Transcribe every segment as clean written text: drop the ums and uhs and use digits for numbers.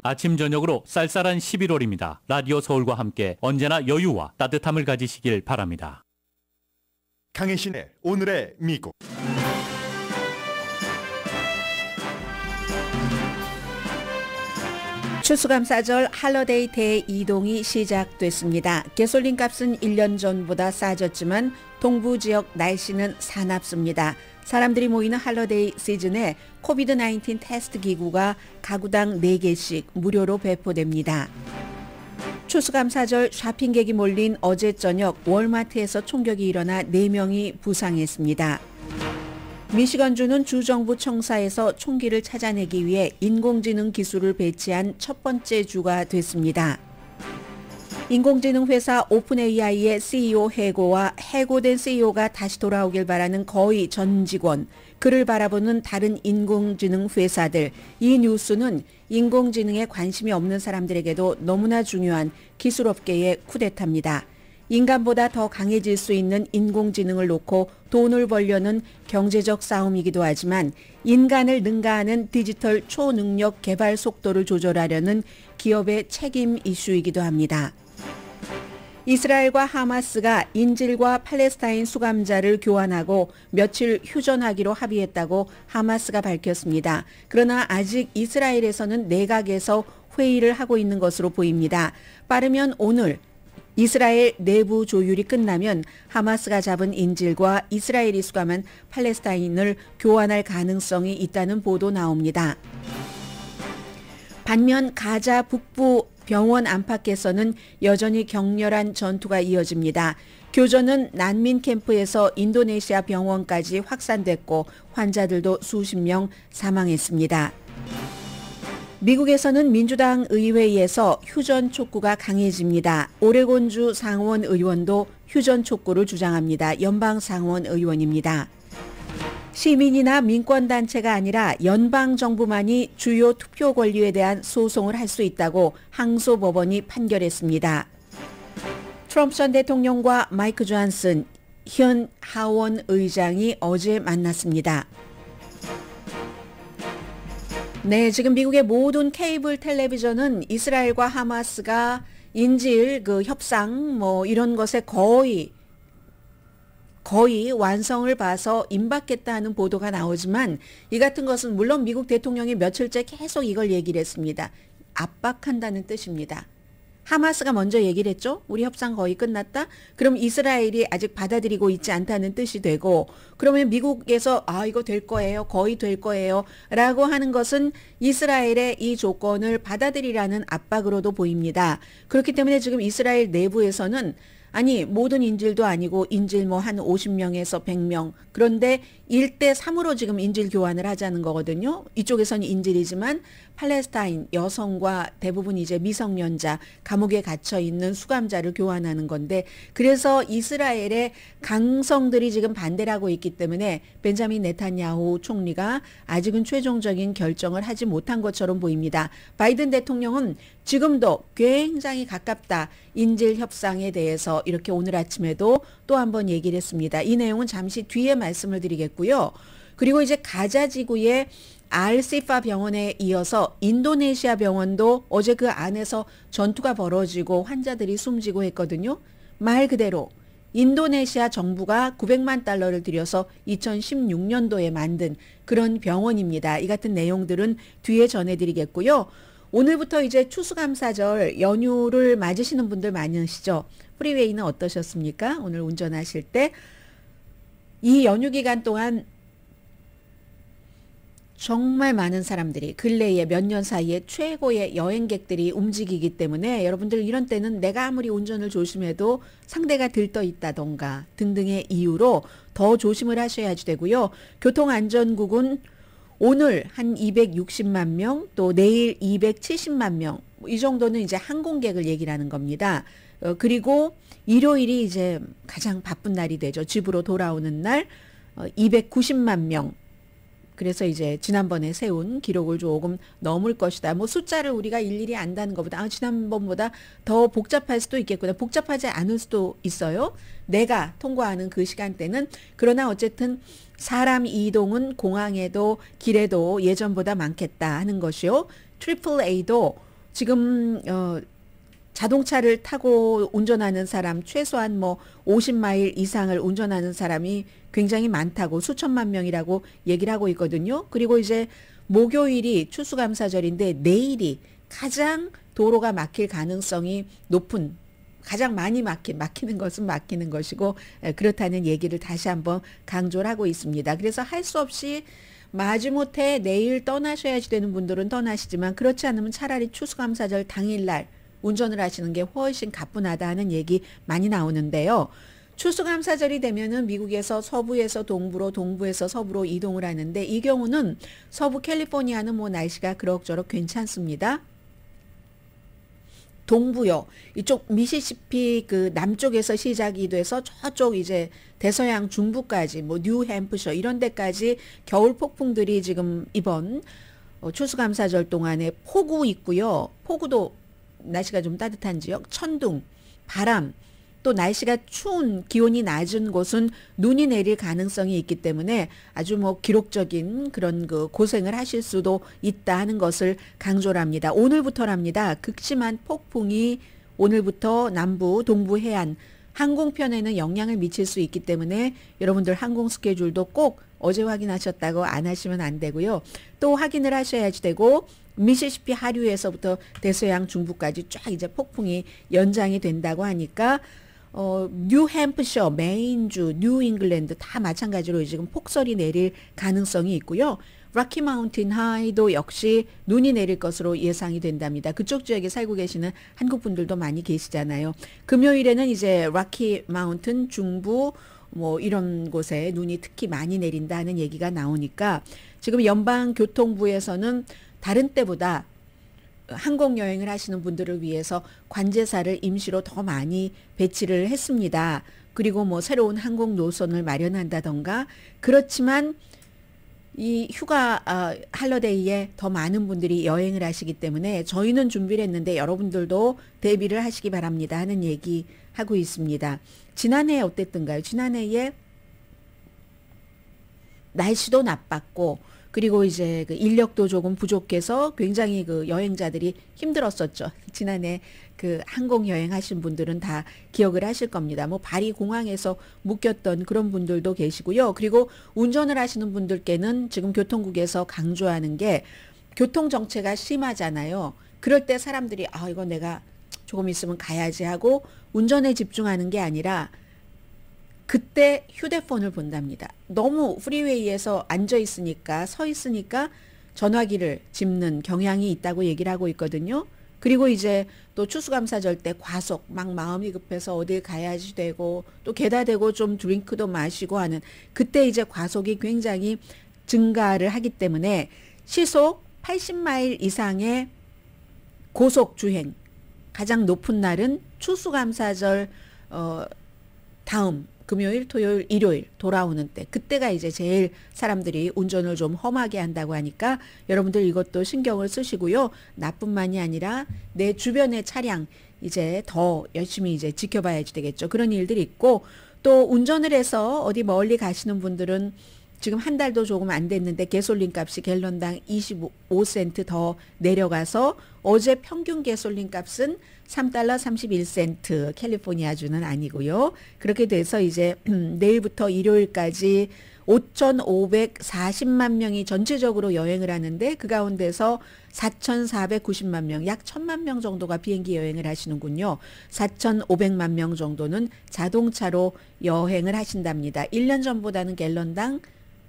아침 저녁으로 쌀쌀한 11월입니다. 라디오 서울과 함께 언제나 여유와 따뜻함을 가지시길 바랍니다. 강혜신의 오늘의 미국. 추수감사절 할러데이 대이동이 시작됐습니다. 가솔린 값은 1년 전보다 싸졌지만 동부 지역 날씨는 사납습니다. 사람들이 모이는 할러데이 시즌에 코비드-19 테스트 기구가 가구당 4개씩 무료로 배포됩니다. 추수감사절 쇼핑객이 몰린 어제 저녁 월마트에서 총격이 일어나 4명이 부상했습니다. 미시건주는 주정부 청사에서 총기를 찾아내기 위해 인공지능 기술을 배치한 첫 번째 주가 됐습니다. 인공지능 회사 오픈AI의 CEO 해고와 해고된 CEO가 다시 돌아오길 바라는 거의 전 직원, 그를 바라보는 다른 인공지능 회사들, 이 뉴스는 인공지능에 관심이 없는 사람들에게도 너무나 중요한 기술업계의 쿠데타입니다. 인간보다 더 강해질 수 있는 인공지능을 놓고 돈을 벌려는 경제적 싸움이기도 하지만 인간을 능가하는 디지털 초능력 개발 속도를 조절하려는 기업의 책임 이슈이기도 합니다. 이스라엘과 하마스가 인질과 팔레스타인 수감자를 교환하고 며칠 휴전하기로 합의했다고 하마스가 밝혔습니다. 그러나 아직 이스라엘에서는 내각에서 회의를 하고 있는 것으로 보입니다. 빠르면 오늘 이스라엘 내부 조율이 끝나면 하마스가 잡은 인질과 이스라엘이 수감한 팔레스타인을 교환할 가능성이 있다는 보도 나옵니다. 반면 가자 북부 병원 안팎에서는 여전히 격렬한 전투가 이어집니다. 교전은 난민 캠프에서 인도네시아 병원까지 확산됐고 환자들도 수십 명 사망했습니다. 미국에서는 민주당 의회에서 휴전 촉구가 강해집니다. 오레곤주 상원 의원도 휴전 촉구를 주장합니다. 연방 상원 의원입니다. 시민이나 민권단체가 아니라 연방정부만이 주요 투표 권리에 대한 소송을 할 수 있다고 항소법원이 판결했습니다. 트럼프 전 대통령과 마이크 존슨 현 하원 의장이 어제 만났습니다. 네, 지금 미국의 모든 케이블 텔레비전은 이스라엘과 하마스가 인질 협상 이런 것에 거의 완성을 봐서 임박했다는 보도가 나오지만 이 같은 것은 물론 미국 대통령이 며칠째 계속 이걸 얘기를 했습니다. 압박한다는 뜻입니다. 하마스가 먼저 얘기를 했죠. 우리 협상 거의 끝났다. 그럼 이스라엘이 아직 받아들이고 있지 않다는 뜻이 되고 그러면 미국에서 이거 될 거예요. 거의 될 거예요. 라고 하는 것은 이스라엘의 이 조건을 받아들이라는 압박으로도 보입니다. 그렇기 때문에 지금 이스라엘 내부에서는 아니 모든 인질도 아니고 인질 한 50명에서 100명 그런데 1대3으로 지금 인질 교환을 하자는 거거든요. 이쪽에서는 인질이지만 팔레스타인 여성과 대부분 이제 미성년자 감옥에 갇혀 있는 수감자를 교환하는 건데 그래서 이스라엘의 강성들이 지금 반대를 하고 있기 때문에 벤자민 네탄야후 총리가 아직은 최종적인 결정을 하지 못한 것처럼 보입니다. 바이든 대통령은 지금도 굉장히 가깝다. 인질 협상에 대해서 이렇게 오늘 아침에도 또 한 번 얘기를 했습니다. 이 내용은 잠시 뒤에 말씀을 드리겠고요. 그리고 이제 가자 지구의 알시파 병원에 이어서 인도네시아 병원도 어제 그 안에서 전투가 벌어지고 환자들이 숨지고 했거든요. 말 그대로 인도네시아 정부가 900만 달러를 들여서 2016년도에 만든 그런 병원입니다. 이 같은 내용들은 뒤에 전해드리겠고요. 오늘부터 이제 추수감사절 연휴를 맞으시는 분들 많으시죠? 프리웨이는 어떠셨습니까? 오늘 운전하실 때 이 연휴 기간 동안 정말 많은 사람들이 근래에 몇 년 사이에 최고의 여행객들이 움직이기 때문에 여러분들 이런 때는 내가 아무리 운전을 조심해도 상대가 들떠 있다던가 등등의 이유로 더 조심을 하셔야지 되고요. 교통안전국은 오늘 한 260만 명, 또 내일 270만 명, 이 정도는 이제 항공객을 얘기를 하는 겁니다. 그리고 일요일이 이제 가장 바쁜 날이 되죠. 집으로 돌아오는 날 290만 명. 그래서 이제 지난번에 세운 기록을 조금 넘을 것이다. 숫자를 우리가 일일이 안다는 것보다 지난번보다 더 복잡할 수도 있겠구나. 복잡하지 않을 수도 있어요. 내가 통과하는 그 시간대는. 그러나 어쨌든 사람 이동은 공항에도 길에도 예전보다 많겠다 하는 것이요. AAA도 지금 자동차를 타고 운전하는 사람 최소한 뭐 50마일 이상을 운전하는 사람이 굉장히 많다고 수천만 명이라고 얘기를 하고 있거든요. 그리고 이제 목요일이 추수감사절인데 내일이 가장 도로가 막힐 가능성이 높은 가장 많이 막히는 것은 막히는 것이고 그렇다는 얘기를 다시 한번 강조를 하고 있습니다. 그래서 할 수 없이 마지못해 내일 떠나셔야지 되는 분들은 떠나시지만 그렇지 않으면 차라리 추수감사절 당일날 운전을 하시는 게 훨씬 가뿐하다는 얘기 많이 나오는데요. 추수감사절이 되면은 미국에서 서부에서 동부로 동부에서 서부로 이동을 하는데 이 경우는 서부 캘리포니아는 뭐 날씨가 그럭저럭 괜찮습니다. 동부요. 이쪽 미시시피 그 남쪽에서 시작이 돼서 저쪽 이제 대서양 중부까지 뭐 뉴햄프셔 이런 데까지 겨울 폭풍들이 지금 이번 추수감사절 동안에 폭우 있고요. 폭우도 날씨가 좀 따뜻한 지역, 천둥, 바람, 또 날씨가 추운 기온이 낮은 곳은 눈이 내릴 가능성이 있기 때문에 아주 뭐 기록적인 그런 그 고생을 하실 수도 있다 하는 것을 강조를 합니다. 오늘부터랍니다. 극심한 폭풍이 오늘부터 남부, 동부 해안, 항공편에는 영향을 미칠 수 있기 때문에 여러분들 항공 스케줄도 꼭 어제 확인하셨다고 안 하시면 안 되고요. 또 확인을 하셔야지 되고 미시시피 하류에서부터 대서양 중부까지 쫙 이제 폭풍이 연장이 된다고 하니까 뉴햄프셔, 메인주, 뉴잉글랜드 다 마찬가지로 지금 폭설이 내릴 가능성이 있고요. 락키 마운틴 하이도 역시 눈이 내릴 것으로 예상이 된답니다. 그쪽 지역에 살고 계시는 한국 분들도 많이 계시잖아요. 금요일에는 이제 락키 마운틴 중부 뭐 이런 곳에 눈이 특히 많이 내린다는 얘기가 나오니까 지금 연방교통부에서는 다른 때보다 항공 여행을 하시는 분들을 위해서 관제사를 임시로 더 많이 배치를 했습니다. 그리고 뭐 새로운 항공 노선을 마련한다던가 그렇지만 이 휴가 할러데이에 더 많은 분들이 여행을 하시기 때문에 저희는 준비를 했는데 여러분들도 대비를 하시기 바랍니다 하는 얘기 하고 있습니다. 지난해 어땠던가요? 지난해에 날씨도 나빴고 그리고 이제 그 인력도 조금 부족해서 굉장히 그 여행자들이 힘들었었죠. 지난해 그 항공 여행하신 분들은 다 기억을 하실 겁니다. 뭐 파리 공항에서 묶였던 그런 분들도 계시고요. 그리고 운전을 하시는 분들께는 지금 교통국에서 강조하는 게 교통 정체가 심하잖아요. 그럴 때 사람들이 이거 내가 조금 있으면 가야지 하고 운전에 집중하는 게 아니라 그때 휴대폰을 본답니다. 너무 프리웨이에서 앉아 있으니까 서 있으니까 전화기를 짚는 경향이 있다고 얘기를 하고 있거든요. 그리고 이제 또 추수감사절 때 과속 막 마음이 급해서 어딜 가야지 되고 또 게다 대고 좀 드링크도 마시고 하는 그때 이제 과속이 굉장히 증가를 하기 때문에 시속 80마일 이상의 고속 주행 가장 높은 날은 추수감사절 다음 금요일, 토요일, 일요일 돌아오는 때 그때가 이제 제일 사람들이 운전을 좀 험하게 한다고 하니까 여러분들 이것도 신경을 쓰시고요. 나뿐만이 아니라 내 주변의 차량 이제 더 열심히 이제 지켜봐야지 되겠죠. 그런 일들이 있고 또 운전을 해서 어디 멀리 가시는 분들은 지금 한 달도 조금 안 됐는데 가솔린 값이 갤런당 25센트 더 내려가서 어제 평균 가솔린 값은 3달러 31센트 캘리포니아주는 아니고요. 그렇게 돼서 이제 내일부터 일요일까지 5,540만 명이 전체적으로 여행을 하는데 그 가운데서 4,490만 명, 약 1,000만 명 정도가 비행기 여행을 하시는군요. 4,500만 명 정도는 자동차로 여행을 하신답니다. 1년 전보다는 갤런당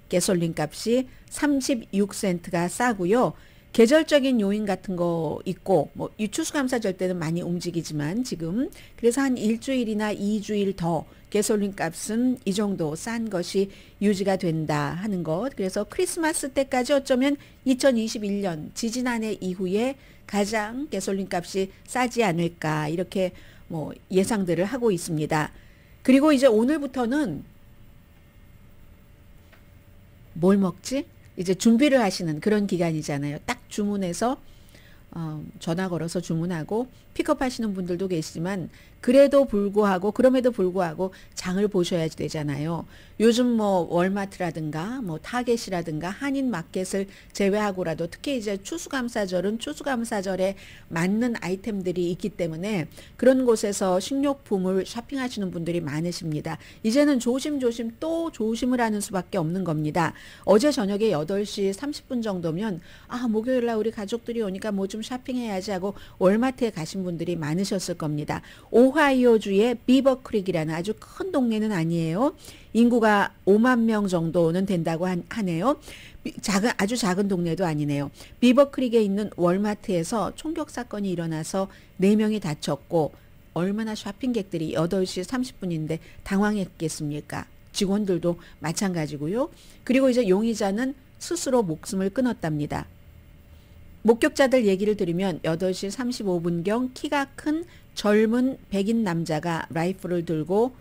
가솔린 값이 36센트가 싸고요. 계절적인 요인 같은 거 있고 뭐 추수감사절 때는 많이 움직이지만 지금 그래서 한 일주일이나 2주일 더 가솔린 값은 이 정도 싼 것이 유지가 된다 하는 것. 그래서 크리스마스 때까지 어쩌면 2021년 지지난해 이후에 가장 가솔린 값이 싸지 않을까 이렇게 뭐 예상들을 하고 있습니다. 그리고 이제 오늘부터는 뭘 먹지? 이제 준비를 하시는 그런 기간이잖아요. 딱 주문해서 전화 걸어서 주문하고 픽업하시는 분들도 계시지만 그럼에도 불구하고 장을 보셔야 되잖아요. 요즘 뭐 월마트라든가 뭐 타겟이라든가 한인 마켓을 제외하고라도 특히 이제 추수감사절은 추수감사절에 맞는 아이템들이 있기 때문에 그런 곳에서 식료품을 쇼핑하시는 분들이 많으십니다. 이제는 조심조심 또 조심을 하는 수밖에 없는 겁니다. 어제 저녁에 8시 30분 정도면 목요일날 우리 가족들이 오니까 뭐 좀 쇼핑해야지 하고 월마트에 가신 분들이 많으셨을 겁니다. 오하이오주의 비버크릭이라는 아주 큰 동네는 아니에요. 인구가 5만 명 정도는 된다고 하네요. 아주 작은 동네도 아니네요. 비버크릭에 있는 월마트에서 총격 사건이 일어나서 4명이 다쳤고 얼마나 쇼핑객들이 8시 30분인데 당황했겠습니까? 직원들도 마찬가지고요. 그리고 이제 용의자는 스스로 목숨을 끊었답니다. 목격자들 얘기를 들으면 8시 35분경 키가 큰 젊은 백인 남자가 라이플을 들고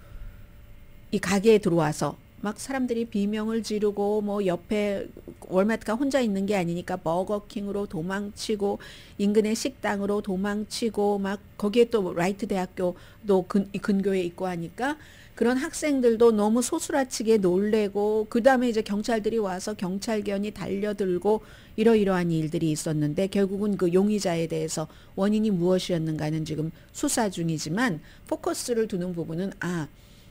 이 가게에 들어와서 막 사람들이 비명을 지르고 뭐 옆에 월마트가 혼자 있는 게 아니니까 버거킹으로 도망치고 인근의 식당으로 도망치고 막 거기에 또 라이트 대학교도 근교에 있고 하니까 그런 학생들도 너무 소스라치게 놀래고 그다음에 이제 경찰들이 와서 경찰견이 달려들고 이러이러한 일들이 있었는데 결국은 그 용의자에 대해서 원인이 무엇이었는가는 지금 수사 중이지만 포커스를 두는 부분은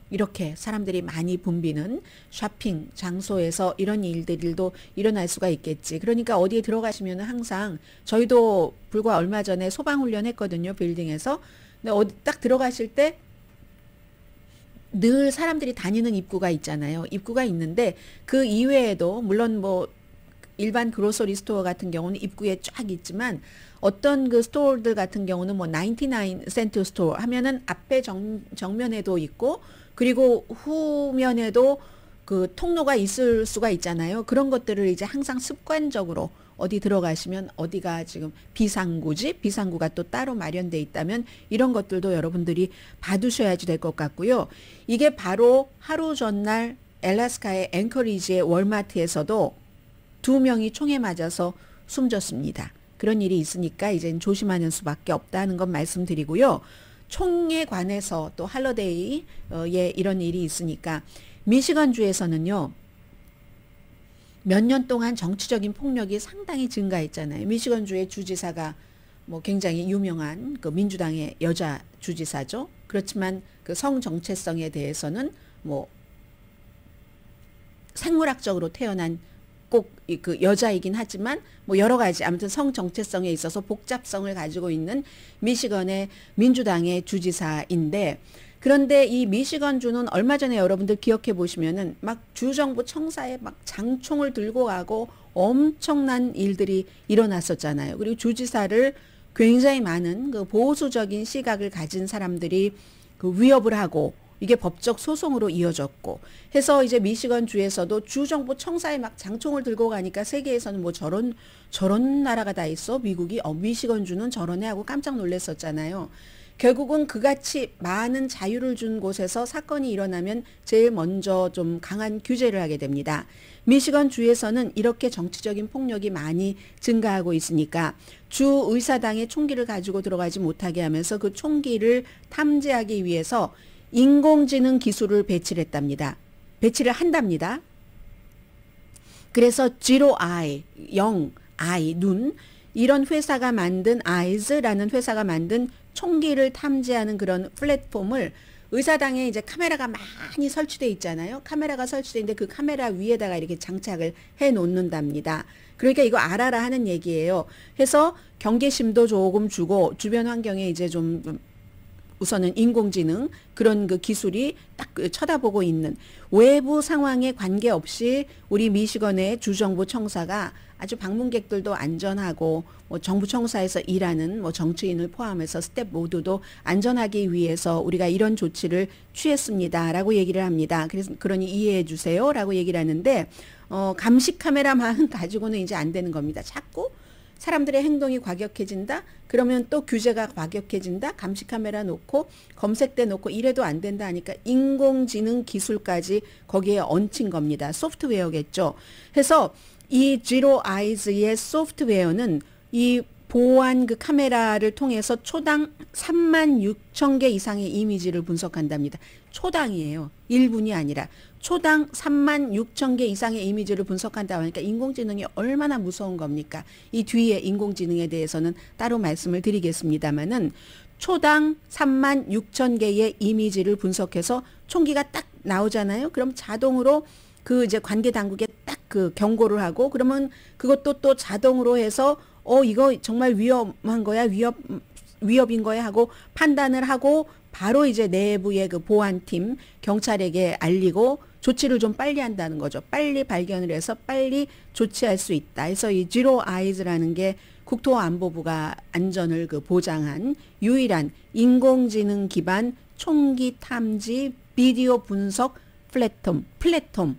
이렇게 사람들이 많이 붐비는 쇼핑 장소에서 이런 일들도 일어날 수가 있겠지. 그러니까 어디에 들어가시면 항상 저희도 불과 얼마 전에 소방훈련 했거든요. 빌딩에서. 근데 딱 들어가실 때 늘 사람들이 다니는 입구가 있잖아요. 입구가 있는데 그 이외에도 물론 뭐 일반 그로서리 스토어 같은 경우는 입구에 쫙 있지만 어떤 그 스토어들 같은 경우는 뭐 99센트 스토어 하면은 앞에 정면에도 있고 그리고 후면에도 그 통로가 있을 수가 있잖아요. 그런 것들을 이제 항상 습관적으로 어디 들어가시면 어디가 지금 비상구가 또 따로 마련돼 있다면 이런 것들도 여러분들이 봐두셔야지 될 것 같고요. 이게 바로 하루 전날 엘라스카의 앵커리지의 월마트에서도 2명이 총에 맞아서 숨졌습니다. 그런 일이 있으니까 이젠 조심하는 수밖에 없다는 건 말씀드리고요. 총에 관해서 또 할러데이에 이런 일이 있으니까 미시건주에서는요. 몇 년 동안 정치적인 폭력이 상당히 증가했잖아요. 미시건주의 주지사가 뭐 굉장히 유명한 그 민주당의 여자 주지사죠. 그렇지만 그 성 정체성에 대해서는 뭐 생물학적으로 태어난 꼭 그 여자이긴 하지만 뭐 여러 가지 아무튼 성 정체성에 있어서 복잡성을 가지고 있는 미시건의 민주당의 주지사인데 그런데 이 미시건주는 얼마 전에 여러분들 기억해 보시면은 막 주정부 청사에 막 장총을 들고 가고 엄청난 일들이 일어났었잖아요. 그리고 주지사를 굉장히 많은 그 보수적인 시각을 가진 사람들이 그 위협을 하고 이게 법적 소송으로 이어졌고 해서 이제 미시건 주에서도 주정부 청사에 막 장총을 들고 가니까 세계에서는 뭐 저런 나라가 다 있어 미국이 미시건 주는 저러네 하고 깜짝 놀랐었잖아요. 결국은 그같이 많은 자유를 준 곳에서 사건이 일어나면 제일 먼저 좀 강한 규제를 하게 됩니다. 미시건 주에서는 이렇게 정치적인 폭력이 많이 증가하고 있으니까 주 의사당의 총기를 가지고 들어가지 못하게 하면서 그 총기를 탐지하기 위해서 인공지능 기술을 배치를 한답니다. 그래서 Zero Eye, 0, Eye, 눈 이런 회사가 만든 Eyes라는 회사가 만든 총기를 탐지하는 그런 플랫폼을 의사당에 이제 카메라가 많이 설치되어 있잖아요. 카메라가 설치되어 있는데 그 카메라 위에다가 이렇게 장착을 해 놓는답니다. 그러니까 이거 알아라 하는 얘기예요. 해서 경계심도 조금 주고 주변 환경에 이제 좀 우선은 인공지능 그런 그 기술이 딱 쳐다보고 있는 외부 상황에 관계없이 우리 미시건의 주정부 청사가 아주 방문객들도 안전하고 뭐 정부 청사에서 일하는 뭐 정치인을 포함해서 스텝 모두도 안전하기 위해서 우리가 이런 조치를 취했습니다라고 얘기를 합니다. 그래서 그러니 이해해 주세요라고 얘기를 하는데 감시 카메라만 가지고는 이제 안 되는 겁니다. 자꾸 사람들의 행동이 과격해진다? 그러면 또 규제가 과격해진다? 감시 카메라 놓고 검색대 놓고 이래도 안 된다 하니까 인공지능 기술까지 거기에 얹힌 겁니다. 소프트웨어겠죠. 해서 이 Zero Eyes의 소프트웨어는 이 보안 그 카메라를 통해서 초당 36,000개 이상의 이미지를 분석한답니다. 초당이에요. 1분이 아니라 초당 36,000개 이상의 이미지를 분석한다고 하니까 인공지능이 얼마나 무서운 겁니까? 이 뒤에 인공지능에 대해서는 따로 말씀을 드리겠습니다만은 초당 36,000개의 이미지를 분석해서 총기가 딱 나오잖아요. 그럼 자동으로 그 이제 관계 당국에 딱 그 경고를 하고 그러면 그것도 또 자동으로 해서 이거 정말 위험한 거야, 위협인 거야 하고 판단을 하고 바로 이제 내부의 그 보안팀 경찰에게 알리고 조치를 좀 빨리 한다는 거죠. 빨리 발견을 해서 빨리 조치할 수 있다. 그래서 이 Zero Eyes라는 게 국토안보부가 안전을 그 보장한 유일한 인공지능 기반 총기 탐지 비디오 분석 플랫폼이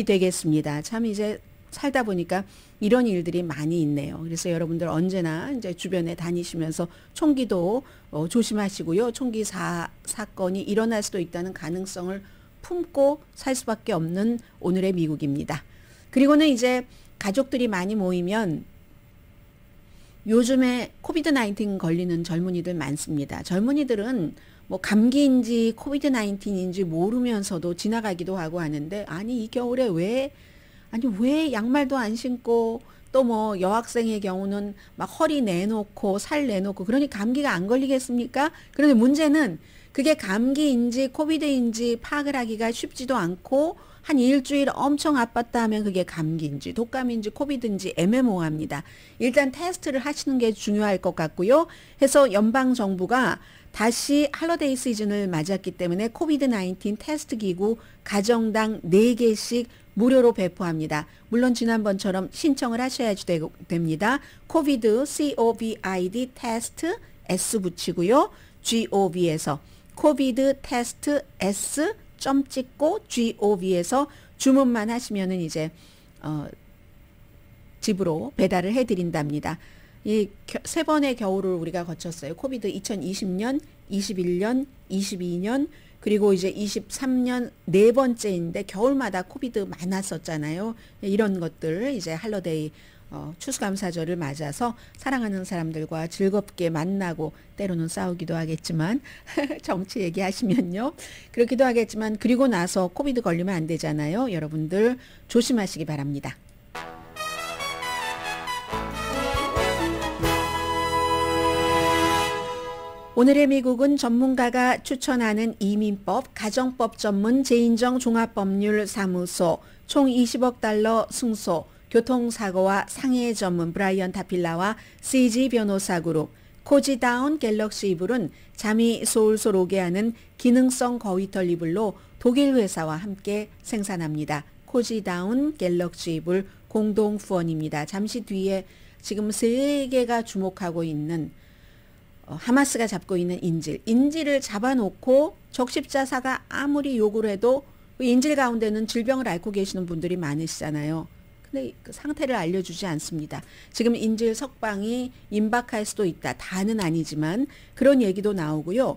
되겠습니다. 참 이제 살다 보니까 이런 일들이 많이 있네요. 그래서 여러분들 언제나 이제 주변에 다니시면서 총기도 조심하시고요. 총기 사건이 일어날 수도 있다는 가능성을 품고 살 수밖에 없는 오늘의 미국입니다. 그리고는 이제 가족들이 많이 모이면 요즘에 코비드-19 걸리는 젊은이들 많습니다. 젊은이들은 뭐 감기인지 코비드-19인지 모르면서도 지나가기도 하고 하는데 아니 이 겨울에 왜 양말도 안 신고 또 뭐 여학생의 경우는 막 허리 내놓고 살 내놓고 그러니 감기가 안 걸리겠습니까? 그런데 문제는 그게 감기인지 코비드인지 파악을 하기가 쉽지도 않고 한 일주일 엄청 아팠다 하면 그게 감기인지 독감인지 코비드인지 애매모호합니다. 일단 테스트를 하시는 게 중요할 것 같고요. 해서 연방정부가 다시 할러데이 시즌을 맞았기 때문에 코비드-19 테스트 기구 가정당 4개씩 무료로 배포합니다. 물론 지난번처럼 신청을 하셔야 됩니다. 코비드 COVID 테스트 S 붙이고요. gov에서 코비드 테스트 S 점 찍고 gov에서 주문만 하시면은 이제 집으로 배달을 해드린답니다. 이 세 번의 겨울을 우리가 거쳤어요. 코비드 2020년, 21년, 22년 그리고 이제 23년 네 번째인데 겨울마다 코비드 많았었잖아요. 이런 것들 이제 할러데이 추수감사절을 맞아서 사랑하는 사람들과 즐겁게 만나고 때로는 싸우기도 하겠지만 정치 얘기하시면요. 그렇기도 하겠지만 그리고 나서 코비드 걸리면 안 되잖아요. 여러분들 조심하시기 바랍니다. 오늘의 미국은 전문가가 추천하는 이민법, 가정법 전문 제인정 종합법률사무소, 총 20억 달러 승소, 교통사고와 상해 전문 브라이언 다필라와 CG 변호사 그룹, 코지다운 갤럭시 이불은 잠이 솔솔 오게 하는 기능성 거위털 이불로 독일 회사와 함께 생산합니다. 코지다운 갤럭시 이불 공동 후원입니다. 잠시 뒤에 지금 세계가 주목하고 있는 하마스가 잡고 있는 인질을 잡아놓고 적십자사가 아무리 요구를 해도 그 인질 가운데는 질병을 앓고 계시는 분들이 많으시잖아요. 근데 그 상태를 알려주지 않습니다. 지금 인질 석방이 임박할 수도 있다. 다는 아니지만 그런 얘기도 나오고요.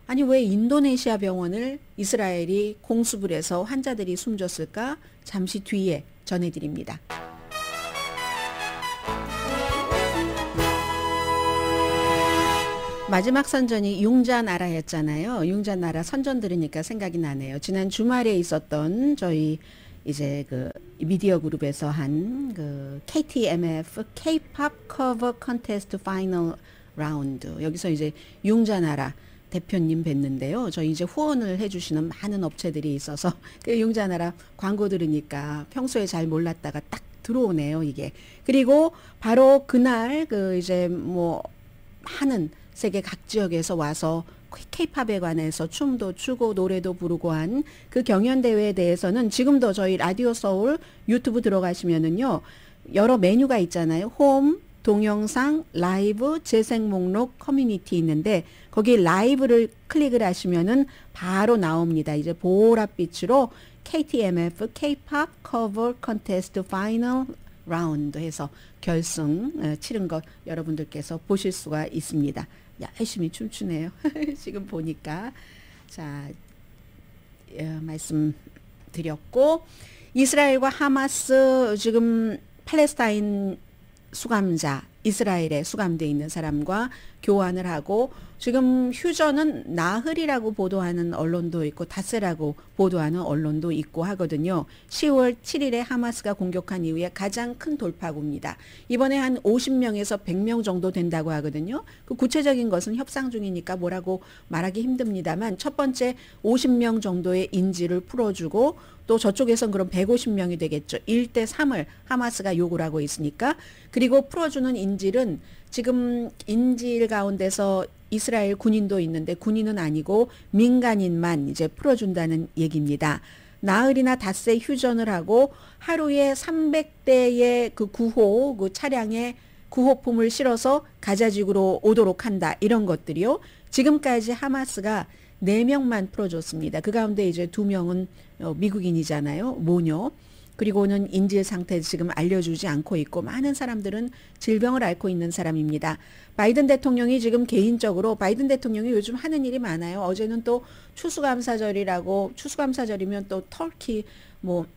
아니 왜 인도네시아 병원을 이스라엘이 공습을 해서 환자들이 숨졌을까? 잠시 뒤에 전해드립니다. 마지막 선전이 융자나라였잖아요. 융자나라 선전 들으니까 생각이 나네요. 지난 주말에 있었던 저희 이제 그 미디어 그룹에서 한 그 KTMF K-pop Cover Contest Final Round 여기서 이제 융자나라 대표님 뵀는데요. 저희 이제 후원을 해주시는 많은 업체들이 있어서 그 융자나라 광고 들으니까 평소에 잘 몰랐다가 딱 들어오네요. 이게 그리고 바로 그날 그 이제 뭐 많은 세계 각 지역에서 와서 K-팝에 관해서 춤도 추고 노래도 부르고 한 그 경연대회에 대해서는 지금도 저희 라디오 서울 유튜브 들어가시면은요. 여러 메뉴가 있잖아요. 홈, 동영상, 라이브, 재생 목록, 커뮤니티 있는데 거기 라이브를 클릭을 하시면은 바로 나옵니다. 이제 보랏빛으로 KTMF K-팝 커버 컨테스트 파이널 라운드 해서 결승 치른 것 여러분들께서 보실 수가 있습니다. 열심히 춤추네요. 지금 보니까. 자, 말씀드렸고 이스라엘과 하마스 지금 팔레스타인 수감자, 이스라엘에 수감되어 있는 사람과 교환을 하고 지금 휴전은 나흘이라고 보도하는 언론도 있고 닷새라고 보도하는 언론도 있고 하거든요. 10월 7일에 하마스가 공격한 이후에 가장 큰 돌파구입니다. 이번에 한 50명에서 100명 정도 된다고 하거든요. 그 구체적인 것은 협상 중이니까 뭐라고 말하기 힘듭니다만 첫 번째 50명 정도의 인질을 풀어주고 또 저쪽에선 그럼 150명이 되겠죠. 1대 3을 하마스가 요구를 하고 있으니까. 그리고 풀어주는 인질은 지금 인질 가운데서 이스라엘 군인도 있는데 군인은 아니고 민간인만 이제 풀어준다는 얘기입니다. 나흘이나 닷새 휴전을 하고 하루에 300대의 그 구호, 그 차량에 구호품을 실어서 가자지구로 오도록 한다. 이런 것들이요. 지금까지 하마스가 4명만 풀어줬습니다. 그 가운데 이제 2명은 미국인이잖아요. 모녀. 그리고는 인질 상태 지금 알려주지 않고 있고 많은 사람들은 질병을 앓고 있는 사람입니다. 바이든 대통령이 지금 개인적으로 바이든 대통령이 요즘 하는 일이 많아요. 어제는 또 추수감사절이라고 추수감사절이면 또 터키 뭐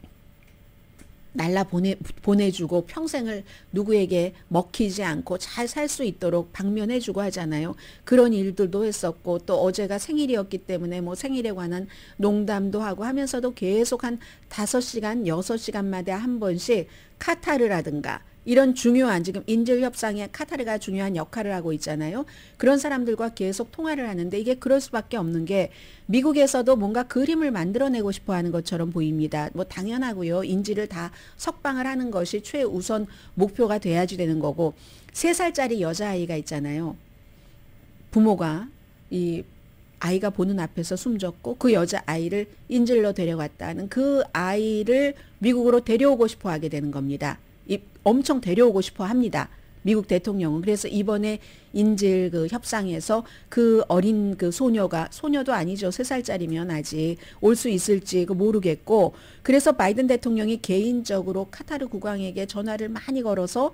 보내주고 평생을 누구에게 먹히지 않고 잘 살 수 있도록 방면해주고 하잖아요. 그런 일들도 했었고 또 어제가 생일이었기 때문에 뭐 생일에 관한 농담도 하고 하면서도 계속 한 5시간, 6시간마다 한 번씩 카타르라든가 이런 중요한 지금 인질 협상에 카타르가 중요한 역할을 하고 있잖아요. 그런 사람들과 계속 통화를 하는데 이게 그럴 수밖에 없는 게 미국에서도 뭔가 그림을 만들어내고 싶어 하는 것처럼 보입니다. 뭐 당연하고요. 인질을 다 석방을 하는 것이 최우선 목표가 돼야지 되는 거고 3살짜리 여자아이가 있잖아요. 부모가 이 아이가 보는 앞에서 숨졌고 그 여자아이를 인질로 데려갔다는 그 아이를 미국으로 데려오고 싶어 하게 되는 겁니다. 엄청 데려오고 싶어 합니다. 미국 대통령은. 그래서 이번에 인질 그 협상에서 그 어린 그 소녀도 아니죠. 3살짜리면 아직 올 수 있을지 모르겠고 그래서 바이든 대통령이 개인적으로 카타르 국왕에게 전화를 많이 걸어서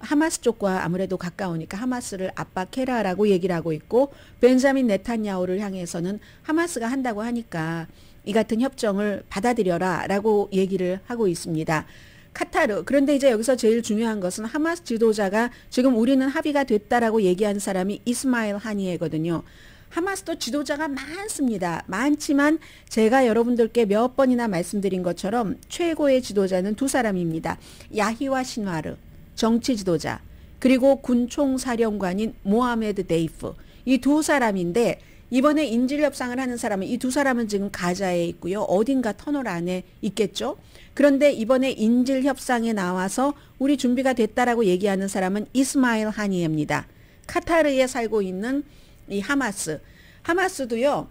하마스 쪽과 아무래도 가까우니까 하마스를 압박해라라고 얘기를 하고 있고 벤자민 네탄야후를 향해서는 하마스가 한다고 하니까 이 같은 협정을 받아들여라라고 얘기를 하고 있습니다. 카타르. 그런데 이제 여기서 제일 중요한 것은 하마스 지도자가 지금 우리는 합의가 됐다라고 얘기한 사람이 이스마일 하니에거든요. 하마스도 지도자가 많습니다. 많지만 제가 여러분들께 몇 번이나 말씀드린 것처럼 최고의 지도자는 2사람입니다. 야히와 신와르, 정치 지도자, 그리고 군 총사령관인 모하메드 데이프. 이 2사람인데 이번에 인질 협상을 하는 사람은 이 2사람은 지금 가자에 있고요. 어딘가 터널 안에 있겠죠. 그런데 이번에 인질 협상에 나와서 우리 준비가 됐다라고 얘기하는 사람은 이스마일 하니에입니다. 카타르에 살고 있는 이 하마스도요.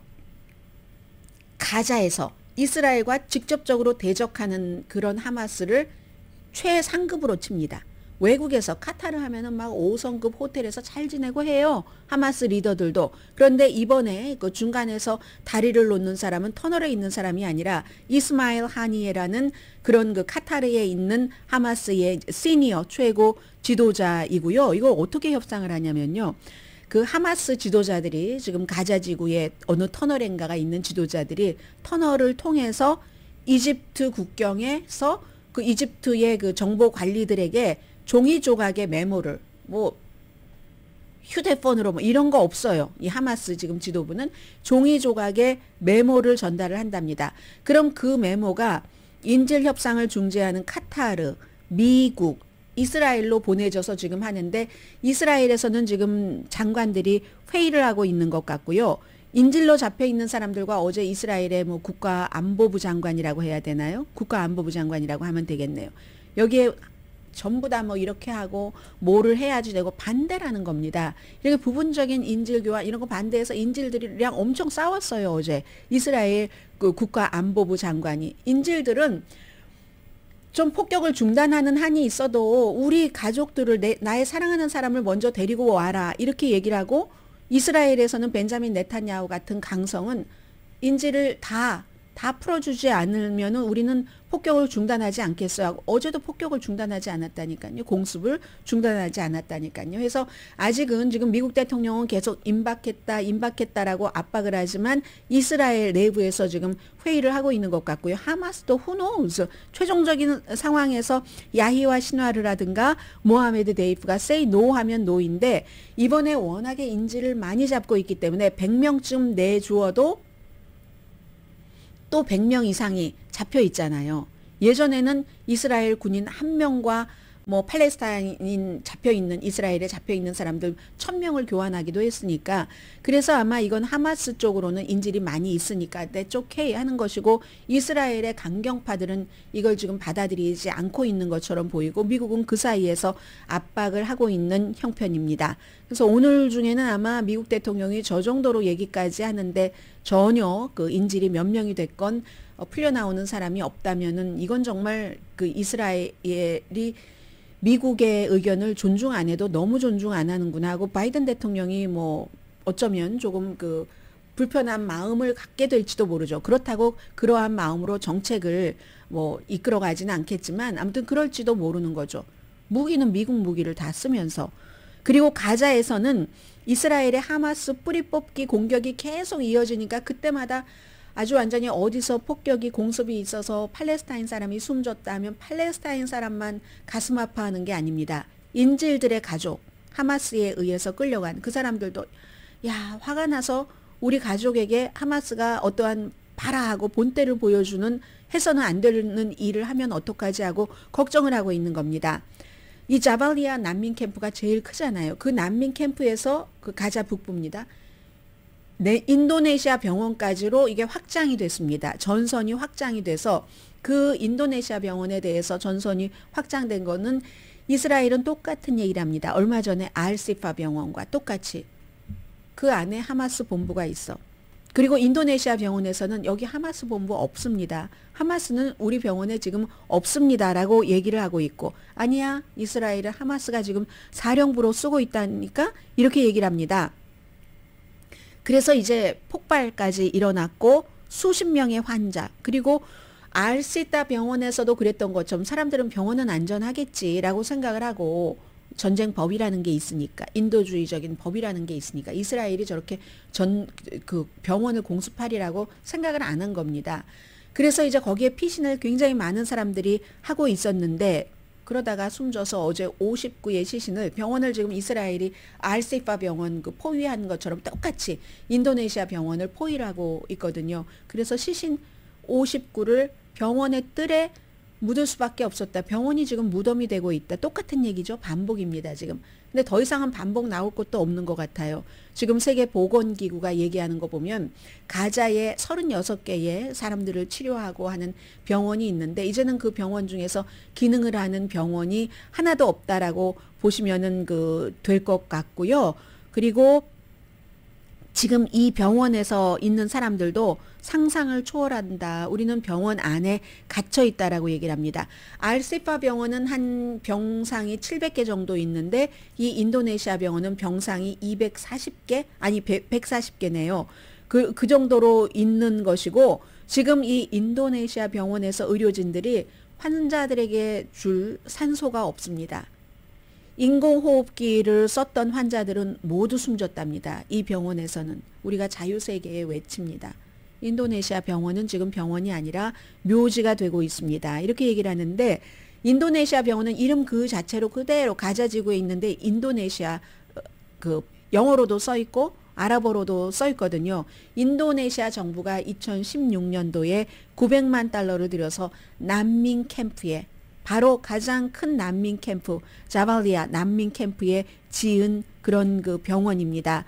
가자에서 이스라엘과 직접적으로 대적하는 그런 하마스를 최상급으로 칩니다. 외국에서 카타르 하면은 막 5성급 호텔에서 잘 지내고 해요. 하마스 리더들도. 그런데 이번에 그 중간에서 다리를 놓는 사람은 터널에 있는 사람이 아니라 이스마일 하니에라는 그런 그 카타르에 있는 하마스의 시니어 최고 지도자이고요. 이걸 어떻게 협상을 하냐면요. 그 하마스 지도자들이 지금 가자 지구에 어느 터널인가가 있는 지도자들이 터널을 통해서 이집트 국경에서 그 이집트의 그 정보 관리들에게 종이 조각의 메모를 뭐 휴대폰으로 뭐 이런 거 없어요. 이 하마스 지금 지도부는 종이 조각의 메모를 전달을 한답니다. 그럼 그 메모가 인질 협상을 중재하는 카타르, 미국, 이스라엘로 보내져서 지금 하는데 이스라엘에서는 지금 장관들이 회의를 하고 있는 것 같고요. 인질로 잡혀 있는 사람들과 어제 이스라엘의 뭐 국가안보부 장관이라고 해야 되나요? 국가안보부 장관이라고 하면 되겠네요. 여기에 전부 다 뭐 이렇게 하고 뭐를 해야지 되고 반대라는 겁니다. 이렇게 부분적인 인질 교환 이런 거 반대해서 인질들이랑 엄청 싸웠어요. 어제 이스라엘 그 국가안보부 장관이. 인질들은 좀 폭격을 중단하는 한이 있어도 우리 가족들을 나의 사랑하는 사람을 먼저 데리고 와라 이렇게 얘기를 하고 이스라엘에서는 벤자민 네탄야후 같은 강성은 인질을 다 다 풀어주지 않으면 우리는 폭격을 중단하지 않겠어요. 어제도 폭격을 중단하지 않았다니까요. 공습을 중단하지 않았다니까요. 그래서 아직은 지금 미국 대통령은 계속 임박했다라고 압박을 하지만 이스라엘 내부에서 지금 회의를 하고 있는 것 같고요. 하마스도 who knows? 최종적인 상황에서 야히와 신화르라든가 모하메드 데이프가 say no 하면 no인데 이번에 워낙에 인지를 많이 잡고 있기 때문에 100명쯤 내주어도 또 100명 이상이 잡혀 있잖아요. 예전에는 이스라엘 군인 1명과 뭐 팔레스타인 잡혀있는 이스라엘에 잡혀있는 사람들 1000명을 교환하기도 했으니까 그래서 아마 이건 하마스 쪽으로는 인질이 많이 있으니까 that's okay 하는 것이고 이스라엘의 강경파들은 이걸 지금 받아들이지 않고 있는 것처럼 보이고 미국은 그 사이에서 압박을 하고 있는 형편입니다. 그래서 오늘 중에는 아마 미국 대통령이 저 정도로 얘기까지 하는데 전혀 그 인질이 몇 명이 됐건 풀려나오는 사람이 없다면은 이건 정말 그 이스라엘이 미국의 의견을 존중 안 해도 너무 존중 안 하는구나 하고 바이든 대통령이 뭐 어쩌면 조금 그 불편한 마음을 갖게 될지도 모르죠. 그렇다고 그러한 마음으로 정책을 뭐 이끌어가지는 않겠지만 아무튼 그럴지도 모르는 거죠. 무기는 미국 무기를 다 쓰면서 그리고 가자에서는 이스라엘의 하마스 뿌리 뽑기 공격이 계속 이어지니까 그때마다 아주 완전히 어디서 폭격이 공습이 있어서 팔레스타인 사람이 숨졌다 하면 팔레스타인 사람만 가슴 아파하는 게 아닙니다. 인질들의 가족, 하마스에 의해서 끌려간 그 사람들도 야 화가 나서 우리 가족에게 하마스가 어떠한 발아하고 본때를 보여주는 해서는 안 되는 일을 하면 어떡하지 하고 걱정을 하고 있는 겁니다. 이 자발리아 난민 캠프가 제일 크잖아요. 그 난민 캠프에서 그 가자 북부입니다. 네, 인도네시아 병원까지로 이게 확장이 됐습니다. 전선이 확장이 돼서 그 인도네시아 병원에 대해서 전선이 확장된 거는 이스라엘은 똑같은 얘기를 합니다. 얼마 전에 알시파 병원과 똑같이 그 안에 하마스 본부가 있어. 그리고 인도네시아 병원에서는 여기 하마스 본부 없습니다. 하마스는 우리 병원에 지금 없습니다라고 얘기를 하고 있고 아니야 이스라엘은 하마스가 지금 사령부로 쓰고 있다니까 이렇게 얘기를 합니다. 그래서 이제 폭발까지 일어났고 수십 명의 환자 그리고 알시타 병원에서도 그랬던 것처럼 사람들은 병원은 안전하겠지라고 생각을 하고 전쟁 법이라는 게 있으니까 인도주의적인 법이라는 게 있으니까 이스라엘이 저렇게 그 병원을 공습하리라고 생각을 안 한 겁니다. 그래서 이제 거기에 피신을 굉장히 많은 사람들이 하고 있었는데 그러다가 숨져서 어제 59의 시신을 병원을 지금 이스라엘이 알시파 병원 그 포위한 것처럼 똑같이 인도네시아 병원을 포위를 하고 있거든요. 그래서 시신 59를 병원의 뜰에 묻을 수밖에 없었다. 병원이 지금 무덤이 되고 있다. 똑같은 얘기죠. 반복입니다. 지금. 근데 더 이상은 반복 나올 것도 없는 것 같아요. 지금 세계보건기구가 얘기하는 거 보면 가자에 36개의 사람들을 치료하고 하는 병원이 있는데 이제는 그 병원 중에서 기능을 하는 병원이 하나도 없다라고 보시면은 될 것 같고요. 그리고 지금 이 병원에서 있는 사람들도 상상을 초월한다. 우리는 병원 안에 갇혀 있다라고 얘기를 합니다. 알시파 병원은 한 병상이 700개 정도 있는데 이 인도네시아 병원은 병상이 240개 아니 140개네요. 그 정도로 있는 것이고 지금 이 인도네시아 병원에서 의료진들이 환자들에게 줄 산소가 없습니다. 인공호흡기를 썼던 환자들은 모두 숨졌답니다. 이 병원에서는 우리가 자유세계에 외칩니다. 인도네시아 병원은 지금 병원이 아니라 묘지가 되고 있습니다. 이렇게 얘기를 하는데 인도네시아 병원은 이름 그 자체로 그대로 가자지구에 있는데 인도네시아 그 영어로도 써 있고 아랍어로도 써 있거든요. 인도네시아 정부가 2016년도에 900만 달러를 들여서 난민 캠프에 바로 가장 큰 난민 캠프 자발리아 난민 캠프에 지은 그런 그 병원입니다.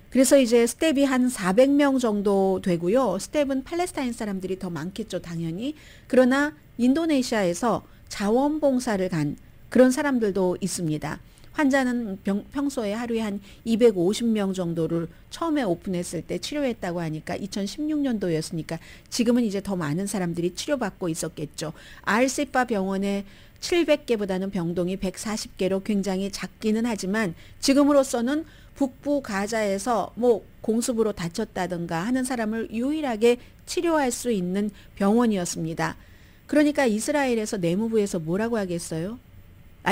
그래서 이제 스텝이 한 400명 정도 되고요. 스텝은 팔레스타인 사람들이 더 많겠죠, 당연히. 그러나 인도네시아에서 자원봉사를 간 그런 사람들도 있습니다. 환자는 평소에 하루에 한 250명 정도를 처음에 오픈했을 때 치료했다고 하니까 2016년도였으니까 지금은 이제 더 많은 사람들이 치료받고 있었겠죠. 알시파 병원에 700개보다는 병동이 140개로 굉장히 작기는 하지만 지금으로서는 북부 가자에서 뭐 공습으로 다쳤다든가 하는 사람을 유일하게 치료할 수 있는 병원이었습니다. 그러니까 이스라엘에서 내무부에서 뭐라고 하겠어요?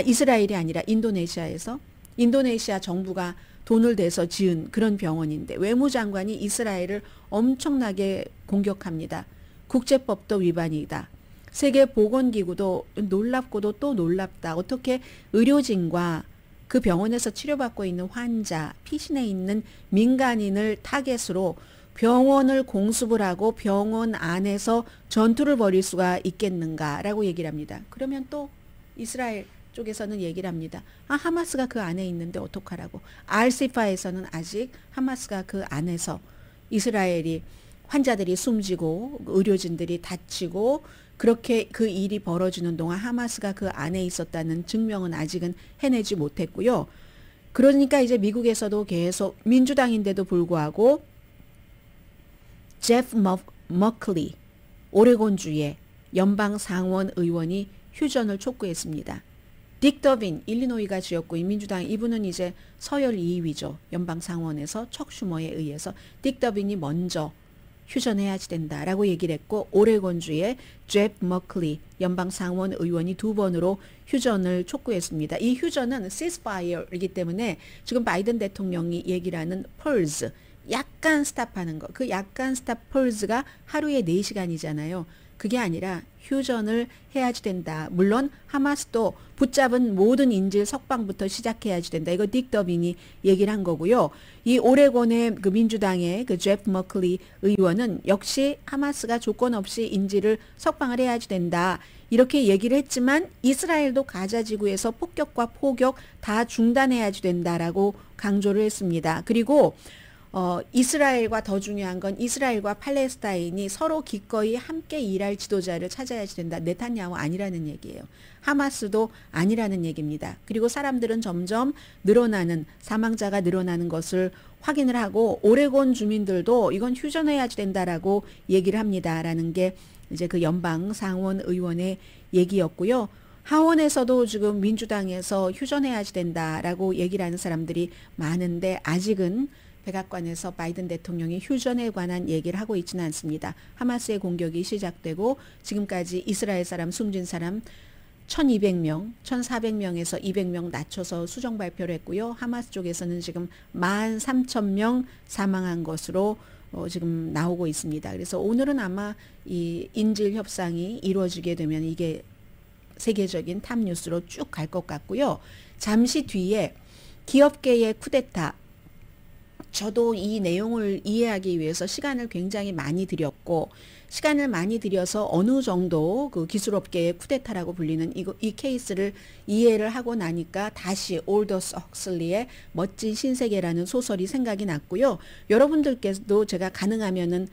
이스라엘이 아니라 인도네시아에서 인도네시아 정부가 돈을 대서 지은 그런 병원인데 외무장관이 이스라엘을 엄청나게 공격합니다. 국제법도 위반이다. 세계보건기구도 놀랍고도 또 놀랍다. 어떻게 의료진과 그 병원에서 치료받고 있는 환자, 피신해 있는 민간인을 타겟으로 병원을 공습을 하고 병원 안에서 전투를 벌일 수가 있겠는가라고 얘기를 합니다. 그러면 또 이스라엘 쪽에서는 얘기를 합니다. 하마스가 그 안에 있는데 어떡하라고. 알시파에서는 아직 하마스가 그 안에서 이스라엘이 환자들이 숨지고 의료진들이 다치고 그렇게 그 일이 벌어지는 동안 하마스가 그 안에 있었다는 증명은 아직은 해내지 못했고요. 그러니까 이제 미국에서도 계속 민주당인데도 불구하고 제프 머클리 오레곤주의 연방 상원 의원이 휴전을 촉구했습니다. 딕 더빈 일리노이가 지었고 민주당 이분은 이제 서열 2위죠. 연방 상원에서 척 슈머에 의해서 딕 더빈이 먼저 휴전해야지 된다라고 얘기를 했고 오레곤주의 제프 머클리 연방 상원 의원이 두 번으로 휴전을 촉구했습니다. 이 휴전은 ceasefire이기 때문에 지금 바이든 대통령이 얘기를 하는 펄즈 약간 스탑하는 거. 그 약간 스탑 펄즈가 하루에 4시간이잖아요. 그게 아니라 휴전을 해야지 된다. 물론 하마스도 붙잡은 모든 인질 석방부터 시작해야지 된다. 이거 딕 더빈이 얘기를 한 거고요. 이 오레곤의 그 민주당의 그 제프 머클리 의원은 역시 하마스가 조건 없이 인질을 석방을 해야지 된다. 이렇게 얘기를 했지만 이스라엘도 가자 지구에서 폭격과 포격 다 중단해야지 된다라고 강조를 했습니다. 그리고 이스라엘과 더 중요한 건 이스라엘과 팔레스타인이 서로 기꺼이 함께 일할 지도자를 찾아야지 된다. 네탄야후 아니라는 얘기예요. 하마스도 아니라는 얘기입니다. 그리고 사람들은 점점 늘어나는 사망자가 늘어나는 것을 확인을 하고 오레곤 주민들도 이건 휴전해야지 된다라고 얘기를 합니다라는 게 이제 그 연방 상원 의원의 얘기였고요. 하원에서도 지금 민주당에서 휴전해야지 된다라고 얘기를 하는 사람들이 많은데 아직은 백악관에서 바이든 대통령이 휴전에 관한 얘기를 하고 있지는 않습니다. 하마스의 공격이 시작되고 지금까지 이스라엘 사람 숨진 사람 1200명, 1400명에서 200명 낮춰서 수정 발표를 했고요. 하마스 쪽에서는 지금 13,000명 사망한 것으로 지금 나오고 있습니다. 그래서 오늘은 아마 이 인질 협상이 이루어지게 되면 이게 세계적인 탑 뉴스로 쭉 갈 것 같고요. 잠시 뒤에 기업계의 쿠데타 저도 이 내용을 이해하기 위해서 시간을 굉장히 많이 들였고 시간을 많이 들여서 어느 정도 그 기술업계의 쿠데타라고 불리는 이 케이스를 이해를 하고 나니까 다시 올더스 헉슬리의 멋진 신세계라는 소설이 생각이 났고요. 여러분들께서도 제가 가능하면은